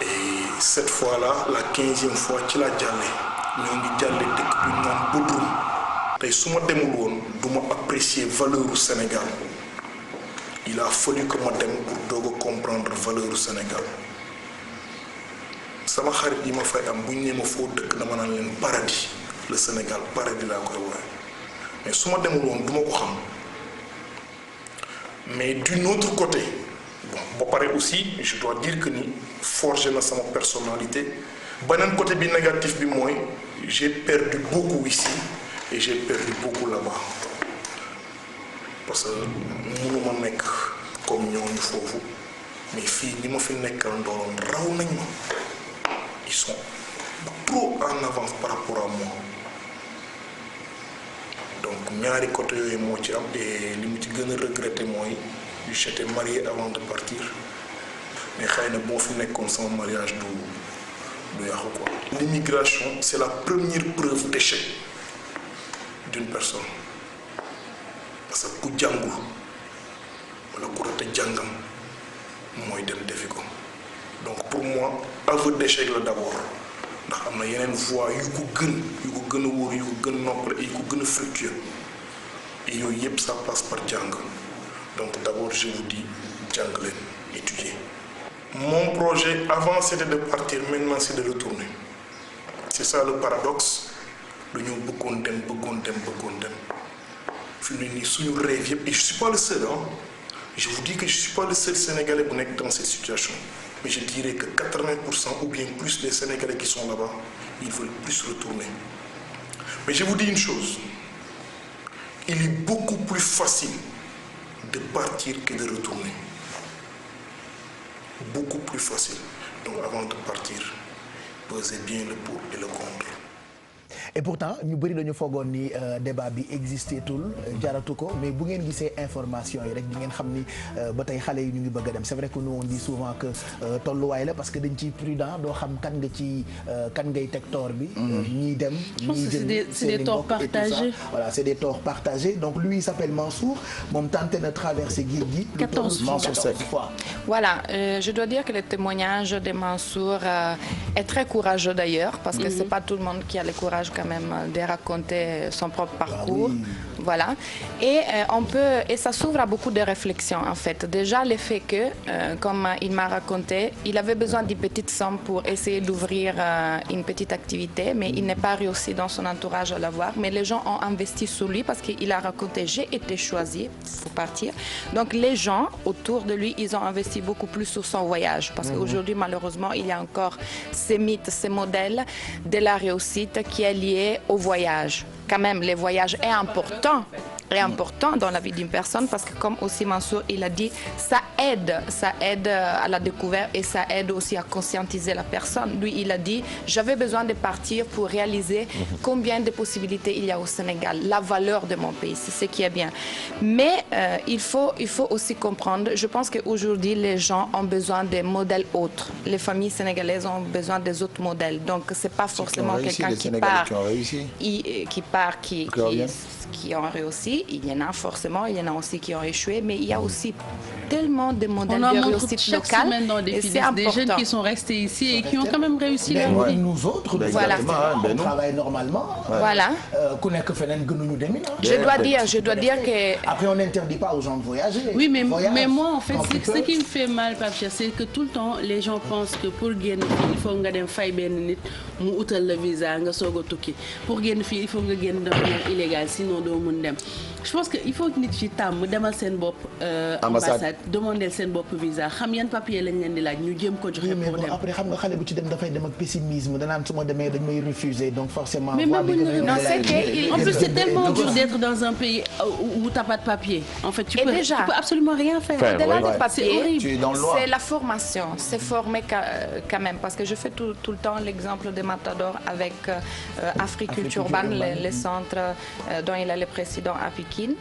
et cette fois-là la 15e fois ci la jàlle ñoo ngi jàlle dëkk bi ñu naan Bodrum tey su ma demul woon du ma apprécier valeur u Sénégal il a fallu que ma dem pour doog a comprendre valeur u Sénégal sama xarit yi ma fay am bu ñu nee ma foo dëkk dama naan leen paradis le Sénégal paradis laa koy woowee mais su ma demul woon du ma ko xam mais d'un autre côté bon ba pare aussi je dois dire que ni forgé na sama personnalité beneen côté bi négatif bi mooy j'ai perdu beaucoup ici et j'ai perdu beaucoup là-bas parce que mënuma nekk comme ñooñu foofu mais fii ñi ma fi nekkal ndooloon raw nañ ma ils sont trop en avance par rapport à moi donc ñaari côté yooyu moo ci am et li mu ci gën a regretter mooy j'étais marié avant de partir mais xëy na boo fi nekkoon sama mariage du yàqu quoi. L'immigration c'est la première preuve d'échec d'une personne parce que ku jàngul wala ku rate jàngam mooy dem defi ko donc pour moi aveu d'échec la d'abord ndax am na yeneen voies yu ko gën a wóor yu ko gën a noppale et yu ko gën a fructueux et yooyu yëpp ça passe par jàng donc d'abord je vous dis jàng leen étudier. Mon projet avant c'était de partir maintenant c'est de retourner c'est ça le paradoxe dañoo bëggoon dem fi mu ne nii suñu rêve yëpp et je suis pas le seul hein je vous dis que je suis pas le seul Sénégalais bu nekk dans cette situation mais je dirais que 80% ou bien plus des Sénégalais qui sont là-bas ils veulent plus retourner mais je vous dis une chose il est beaucoup plus facile de partir que de retourner beaucoup plus facile donc avant de partir pesez bien le pour et le contre. Et pourtant ñu bëri dañu foogoon ni débat bi existé tul jaratu ko mais bu ngeen gisee information yi rek di ngeen xam ni ba tey xale yi ñu ngi bëgg a dem c'est vrai que nous on dit souvent que tolluwaay la parce que dañ ciy prudent doo xam kan ngay teg tort bi. ñiy dem ñiy jël c'est des torts partagés. Voilà c'est des torts partagés donc lui il s'appelle Mansour moom tenté na traverser géej gi. 14 fois. Voilà je dois dire que le témoignage de Mansour est très courageux d'ailleurs parce que c'est pas tout le monde qui a le courage quand même de raconter son propre parcours. Oui. Voilà et ça s'ouvre à beaucoup de réflexions en fait. Déjà le fait que comme il m'a raconté il avait besoin d'une petite somme pour essayer d'ouvrir une petite activité mais il n'est pas réussi dans son entourage à l'avoir mais les gens ont investi sur lui parce qu'il a raconté j'ai été choisi pour partir donc les gens autour de lui ils ont investi beaucoup plus sur son voyage parce qu'aujourd'hui malheureusement il y a encore ces mythes ces modèles de la réussite qui est lié au voyage. Quand même, le voyage est important dans la vie d'une personne parce que comme aussi Mansour il a dit ça aide à la découverte et ça aide aussi à conscientiser la personne. Lui il a dit j'avais besoin de partir pour réaliser combien de possibilités il y a au Sénégal, la valeur de mon pays, c'est ce qui est bien. Mais il faut aussi comprendre, je pense qu'aujourd'hui les gens ont besoin de modèles autres. Les familles sénégalaises ont besoin des autres modèles. Donc c'est pas forcément quelqu'un qui ont réussi, il y en a forcément, il y en a aussi qui ont échoué, mais il y a aussi tellement de modèles de réussite locale et c'est important. Des jeunes qui sont restés ici et qui ont quand même réussi leur vie. Nous autres, voilà. On travaille normalement. Voilà. Je dois dire que après on n'interdit pas aux gens de voyager. Oui, mais moi en fait ce qui me fait mal, Pape Cheikh, c'est que tout le temps les gens pensent que pour génn fii il faut nga dem fay benn nit mu utal le visa nga soog a tukki pour génn fii il faut nga génn de manière illégale sinon doo mun dem. Je pense que il faut que nit ci tàmm demal seen bopp ambassade demander seen bopp visa xam yan papier lañ leen di laaj ñu jéem ko joxe pour dem. Après xam nga xale bu ci dem dafay dem ak pessimisme danaan su ma demee dañ may refuser donc forcément. Mais en plus c'est tellement dur d'être dans un pays où t'as pas de papier. En fait tu peux absolument rien faire. Au-delà des papiers, c'est la formation, c'est former quand même parce que je fais tout le temps l'exemple de Matador avec Africulture Urbaine, les centres dont il est le président Pekin,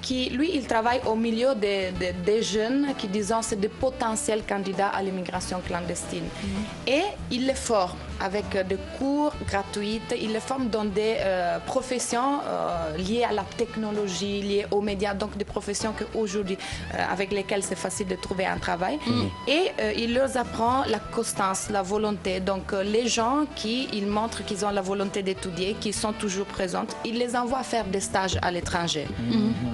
qui, lui, il travaille au milieu des jeunes qui, disons, c'est des potentiels candidats à l'immigration clandestine. Et il les forme avec des cours gratuits, il les forme dans des professions liées à la technologie, liées aux médias, donc des professions qu'aujourd'hui, avec lesquelles c'est facile de trouver un travail. Et il leur apprend la constance, la volonté. Donc les gens il montre qu'ils ont la volonté d'étudier, qui sont toujours présentes, il les envoie faire des stages à l'étranger.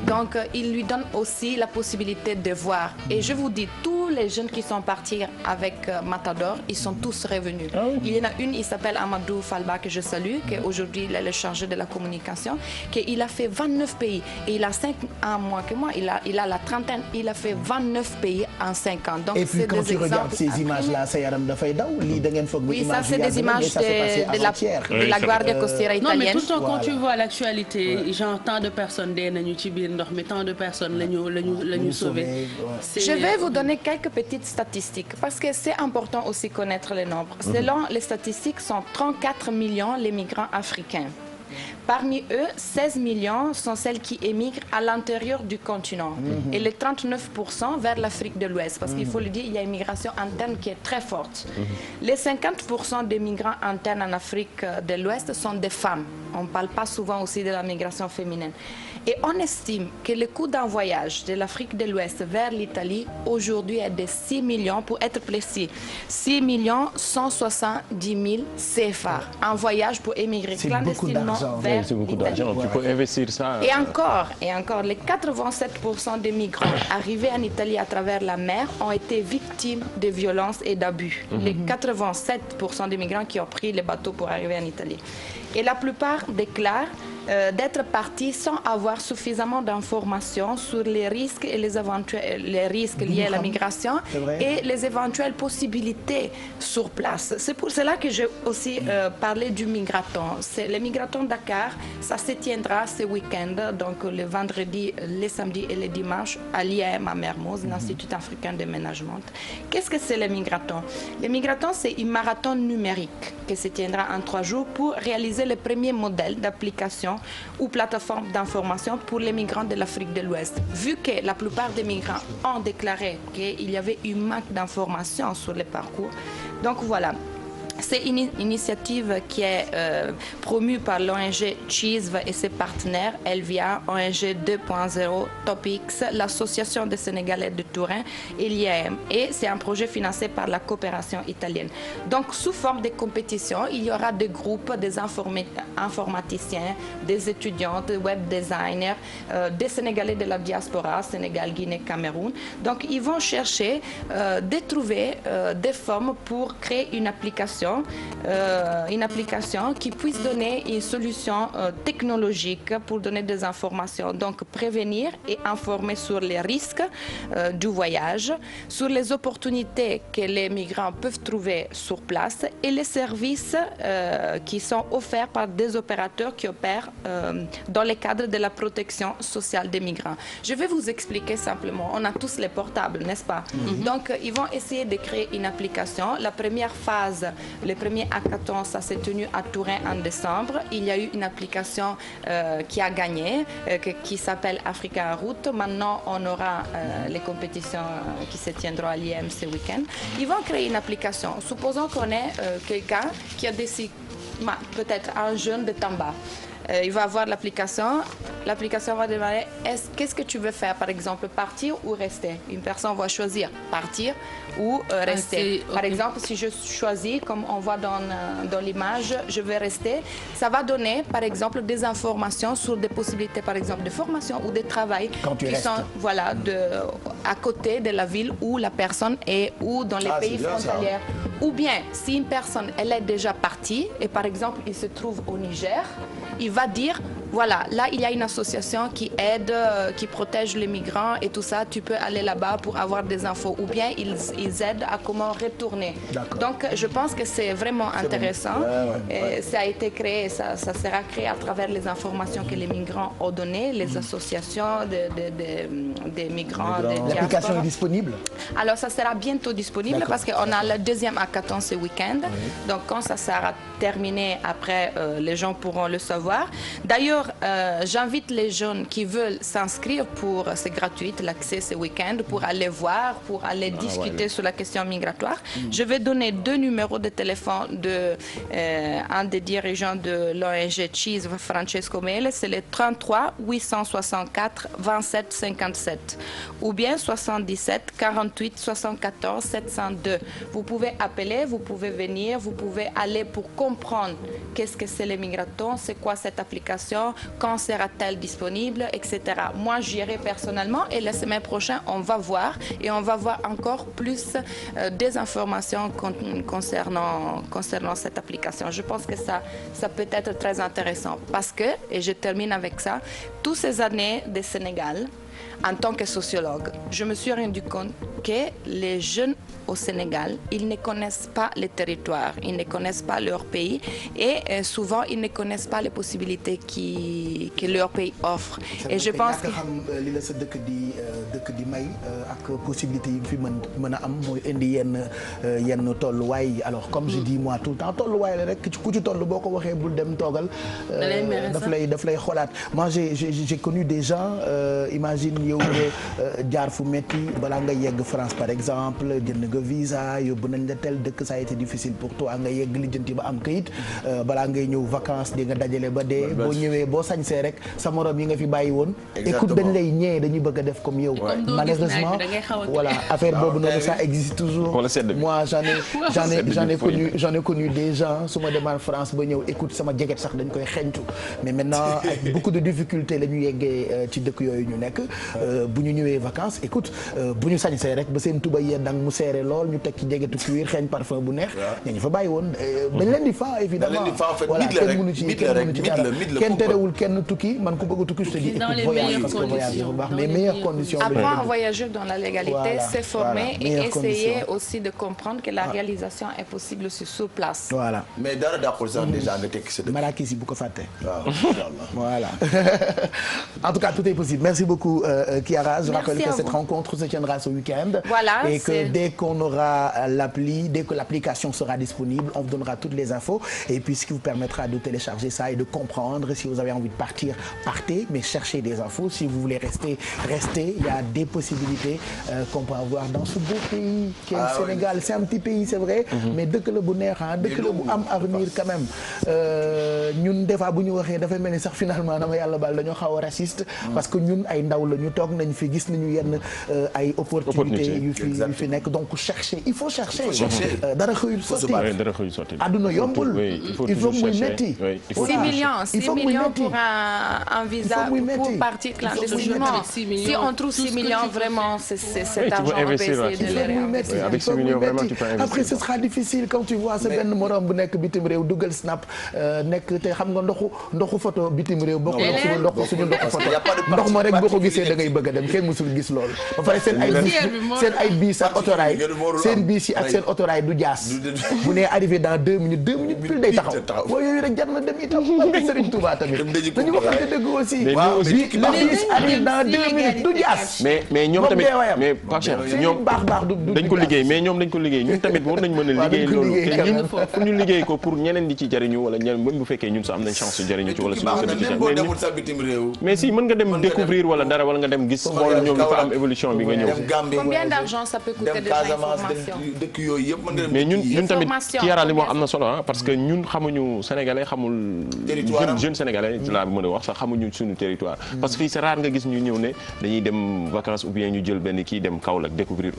Donc il lui donne aussi la possibilité de voir. Et je vous dis, tous les jeunes qui sont partis avec Matador, ils sont tous revenus. Il y en a une, il s'appelle Amadou Falba, que je salue, qui aujourd'hui il est le chargé de la communication, il a fait 29 pays. Et il a 5 ans moins que moi, il a la trentaine, il a fait 29 pays en 5 ans. Donc, et puis quand tu regardes ces images-là, ça yaram dafay daw li da ngeen foog oui, ça c'est des images de la Guardia Costiera italienne. Non, mais tout le temps, quand tu vois l'actualité, genre tant de personnes nañu ci biir ndox mi, tant de personnes lañu sauvé. Je vais vous donner quelques petites statistiques parce que c'est important aussi connaître les nombres. Selon les statistiques, sont 34 millions les migrants africains. Parmi eux, 16 millions sont celles qui émigrent à l'intérieur du continent et les 39% vers l'Afrique de l'Ouest. Parce qu'il faut le dire, il y a une migration interne qui est très forte. Les 50% des migrants internes en Afrique de l'Ouest sont des femmes. On ne parle pas souvent aussi de la migration féminine. Et on estime que le coût d'un voyage de l'Afrique de l'Ouest vers l'Italie aujourd'hui est de 6 millions, pour être précis, 6 170 000 CFA. Un voyage pour émigrer clandestinement vers c'est beaucoup d'argent. Tu peux investir ça. Et encore, les 87% des migrants arrivés en Italie à travers la mer ont été victimes de violences et d'abus. Les 87% des migrants qui ont pris les bateaux pour arriver en Italie. Et la plupart déclarent d'être partis sans avoir suffisamment d'informations sur les risques et les risques liés à la migration et les éventuelles possibilités sur place. C'est pour cela que j'ai aussi parlé du Migraton. Le Migraton Dakar, ça se tiendra ce week-end, donc le vendredi, le samedi et le dimanche à l'IAM à Mermoz, l'Institut africain de management. Qu'est-ce que c'est le Migraton? Le Migraton, c'est un marathon numérique qui se tiendra en 3 jours pour réaliser le premier modèle d'application ou plateforme d'information pour les migrants de l'Afrique de l'Ouest. Vu que la plupart des migrants ont déclaré qu'il y avait un manque d'informations sur le parcours, donc voilà. C'est une initiative qui est promue par l'ONG CHISV et ses partenaires, Elvia, ONG 2.0, Topics, l'Association des Sénégalais de Turin et l'IAM. Et c'est un projet financé par la coopération italienne. Donc, sous forme de compétition, il y aura des groupes, des informaticiens, des étudiants, des web designers, des Sénégalais de la diaspora, Sénégal, Guinée, Cameroun. Donc, ils vont chercher de trouver des formes pour créer une application qui puisse donner une solution technologique pour donner des informations. Donc, prévenir et informer sur les risques du voyage, sur les opportunités que les migrants peuvent trouver sur place et les services qui sont offerts par des opérateurs qui opèrent dans le cadre de la protection sociale des migrants. Je vais vous expliquer simplement. On a tous les portables, n'est-ce pas? Donc, ils vont essayer de créer une application. La première phase, le premier hackathon, ça s'est tenu à Turin en décembre. Il y a eu une application qui a gagné, qui s'appelle Africa en route. Maintenant, on aura les compétitions qui se tiendront à l'IM ce week-end. Ils vont créer une application. Supposons qu'on ait quelqu'un qui a décidé, peut-être un jeune de Tamba. Il va avoir l'application. L'application va demander qu'est-ce que tu veux faire, par exemple, partir ou rester. Une personne va choisir partir ou rester. Par exemple, si je choisis, comme on voit dans l'image, je vais rester, ça va donner, par exemple, des informations sur des possibilités, par exemple, de formation ou de travail qui sont à côté de la ville où la personne est ou dans les pays frontaliers. Ou bien, si une personne elle est déjà partie et, par exemple, il se trouve au Niger, il va dire, voilà, là, il y a une association qui aide, qui protège les migrants et tout ça. Tu peux aller là-bas pour avoir des infos. Ou bien, ils aident à comment retourner. Donc, je pense que c'est vraiment intéressant. Et ça a été créé, ça sera créé à travers les informations que les migrants ont données, les associations des migrants. L'application est disponible? Alors, ça sera bientôt disponible parce qu'on a le deuxième hackathon ce week-end. Donc, quand ça sera terminé, après, les gens pourront le savoir. D'ailleurs, Alors, j'invite les jeunes qui veulent s'inscrire pour, c'est gratuit, l'accès ce week-end, pour aller voir, pour aller discuter sur la question migratoire. Je vais donner 2 numéros de téléphone de un des dirigeants de l'ONG CISV, Francesco Mele, c'est le 33 864 27 57 ou bien 77 48 74 702. Vous pouvez appeler, vous pouvez venir, vous pouvez aller pour comprendre qu'est-ce que c'est l'immigration, c'est quoi cette application, quand sera-t-elle disponible, etc. Moi, j'irai personnellement et la semaine prochaine, on va voir et on va voir encore plus des informations concernant cette application. Je pense que ça peut être très intéressant parce que, et je termine avec ça, toutes ces années de Sénégal, en tant que sociologue, je me suis rendu compte que les jeunes au Sénégal, ils ne connaissent pas les territoires, ils ne connaissent pas leur pays et souvent ils ne connaissent pas les possibilités que leur pays offre. Et je pense que li la sa dëkk di may ak possibilité yi fi mën a am mooy indi yenn tolluwaay. Alors comme je dis moi tout le temps tolluwaay la rek ku ci toll boo ko waxee bul dem toogal. daf lay xoolaat. Moi j'ai connu des gens imagine yow jaar fu metti balaa nga yegg France par exemple jënd nga visa yóbbu nañ la tel dëkk ça a été difficile pour toi nga yegg lijjanti ba am kayit balaa ngay ñëw vacances di nga dajale ba dee boo ñëwee boo sañsee rek sa morom yi nga fi bàyyi woon. écoute dañ lay ñee dañuy bëgg a def comme yow. malheureusement voilà affaire boobu noonu ça existe toujours. moi j'en ai connu des gens su ma demaan France ba ñëw écoute sama jeget sax dañ koy xeeñtu mais maintenant avec beaucoup de difficultés la ñu yeggee ci dëkk yooyu ñu nekk bu ñu ñëwee vacances écoute bu ñu sañsee rek ba seen tuba yee dang mu seere lool ñu teg ci jegetu cuir xeeñ parfum bu neex ñu fa bàyyi woon dañ leen di fa évidemment voilà kenn mënu ci dara kenn terewul kenn tukki man ku bëgg a tukki je te dis écoute voyage parce que voyage dafa baax mais meilleures conditions. Apprendre à voyager dans la légalité, se former et essayer aussi de comprendre que la réalisation est possible sur place. Voilà. mais dara dàqul sax déjà nga tekki sa dëkk. Marrakech bu ko fàtte. waaw inchallah. Voilà. En tout cas tout est possible. Merci beaucoup Chiara. Je rappelle que cette rencontre se tiendra ce week-end. Voilà. Et que dès qu'on aura dès que l'application sera disponible, on vous donnera toutes les infos et puis ce qui vous permettra de télécharger ça et de comprendre. Si vous avez envie de partir, partez, mais cherchez des infos. Si vous voulez rester. Il y a des possibilités qu'on peut avoir dans ce beau pays qui est le Sénégal. C'est un petit pays, c'est vrai, mais dëkk la bu neex dëkk la bu am avenir quand même. ñun des fois bu ñu waxee dafay mel ni sax finalement dama yàlla baal dañoo xaw a raciste parce que ñun ay ndaw la ñu toog nañ fi gis nañu yenn ay opportunités yu fi nekk donc chercher il faut chercher. dara xëyul sotti. àdduna yombul. il faut muy metti. 6 millions pour un visa pour partir clandestinement. Si on trouve 6 millions vraiment c'est argent on peut essayer de les réinvestir. Avec 6 millions vraiment tu peux investir. Après ce sera difficile quand tu vois sa benn morom bu nekk bitim réew dugal snap nekk te xam nga ndoxu photo bitim réew bokk na suñu ndoxu photo ndox ma rek boo ko gisee da ngay bëgg a dem kenn musul gis loolu ba pare seen ay biis ak autorail seen biis yi ak seen autorail du jaas bu nee arrivé dans 2 minutes pile day taxaw boo yooyu rek jar na dem itam Serigne Touba tamit dañu waxante dëgg aussi le biis arrive dans 2 minutes du jaas mais ñoom tamit mais Pape Cheikh ñoom dañ ko liggéey mais ñoom dañ ko liggéey ñun tamit war nañ mën a liggéey loolu te ñun pour ñu liggéey ko pour ñeneen di ci jariñu wala ñeneen même bu fekkee ñun sax am nañ chance su jariñu ci wala suñu mais si mën nga dem découvrir wala dara wala nga dem gis xool ñoom dafa am évolution bi nga ñëw combien d'argent ça peut coûter déjà information dëkk yooyu yëpp mën nga dem mais ñun tamit ki yaral li moo am na solo parce que ñun xamuñu sénégalais xamul jeune sénégalais laa mën a wax sax xamuñu suñu territoire parce que fii c'est rare nga gis ñu ñëw ne dañuy dem vacances ou bien ñu jël benn kii dem Kaolack découvrir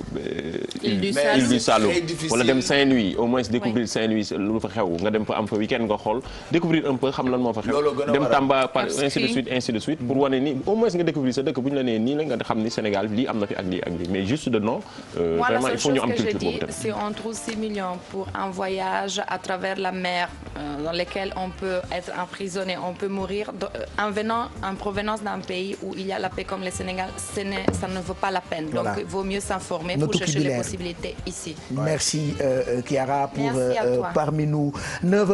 île du Saloum wala dem Saint-Louis au moins découvrir Saint-Louis lu fa xew nga dem fa am fa week-end nga xool découvrir un peu xam lan moo fa xew dem Tamba par ainsi de suite pour wane ni au moins nga découvrir sa dëkk bu ñu la nee nii la nga xam ni Sénégal lii am na fi ak lii ak lii mais juste de nom vraiment il faut ñu am culture boobu tamit. Si on trouve 6 millions pour un voyage à travers la mer dans lequel on peut être emprisonné, on peut mourir en provenance d'un pays où il y a la paix comme le Sénégal, ça ne vaut pas la peine. Donc il vaut mieux s'informer pour chercher les possibilités ici. Merci Chiara pour parmi nous 9h